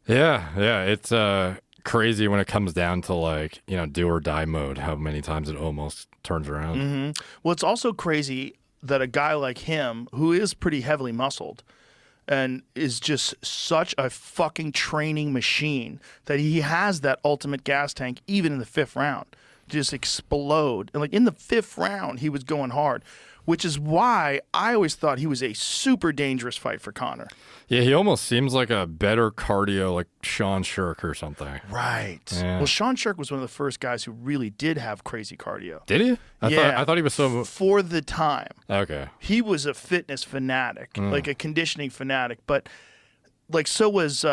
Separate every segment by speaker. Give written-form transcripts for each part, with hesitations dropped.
Speaker 1: Yeah, it's crazy when it comes down to like, do or die mode, how many times it almost turns around.
Speaker 2: Well, it's also crazy that a guy like him, who is pretty heavily muscled and is just such a fucking training machine, that he has that ultimate gas tank even in the fifth round. Just explode. And like in the fifth round, he was going hard, which is why I always thought he was a super dangerous fight for Conor.
Speaker 1: Yeah, he almost seems like a better cardio, like Sean Shirk or something.
Speaker 2: Right.
Speaker 1: Yeah.
Speaker 2: Well, Sean Shirk was one of the first guys who really did have crazy cardio.
Speaker 1: Did he? I thought he was so...
Speaker 2: For the time.
Speaker 1: Okay.
Speaker 2: He was a fitness fanatic, like a conditioning fanatic. But like so was...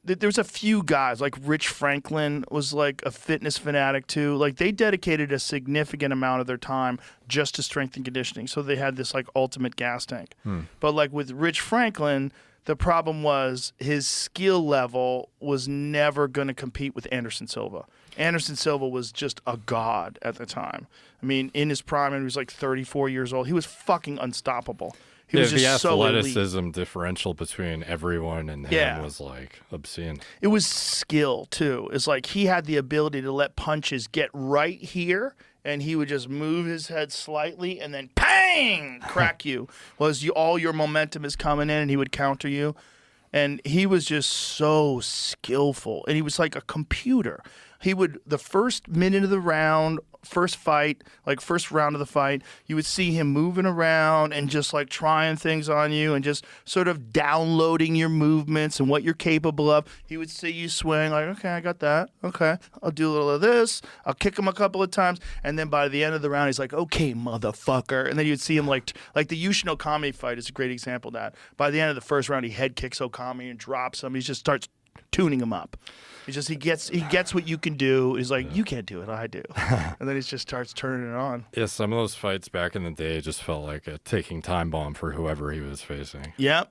Speaker 2: There's a few guys, like Rich Franklin was like a fitness fanatic too. Like they dedicated a significant amount of their time just to strength and conditioning. So they had this like ultimate gas tank. But like with Rich Franklin, the problem was his skill level was never going to compete with Anderson Silva. Anderson Silva was just a god at the time. I mean, in his prime, he was like 34 years old. He was fucking unstoppable. He was just
Speaker 1: the
Speaker 2: so
Speaker 1: athleticism
Speaker 2: elite.
Speaker 1: differential between everyone and him was like obscene.
Speaker 2: It was skill too. It's like he had the ability to let punches get right here, and he would just move his head slightly and then bang, crack you. All your momentum is coming in, and he would counter you. And he was just so skillful, and he was like a computer. He would, the first minute of the round, first round of the fight, you would see him moving around and just like trying things on you and just sort of downloading your movements and what you're capable of. He would see you swing, like, okay, I got that. Okay, I'll do a little of this. I'll kick him a couple of times. And then by the end of the round, he's like, okay, motherfucker. And then you'd see him like the Yushin Okami fight is a great example of that. By the end of the first round, he head kicks Okami and drops him. He just starts tuning him up. He gets what you can do. He's like, you can't do it, I do. And then he just starts turning it on.
Speaker 1: Yeah, some of those fights back in the day just felt like a ticking time bomb for whoever he was facing.
Speaker 2: Yep.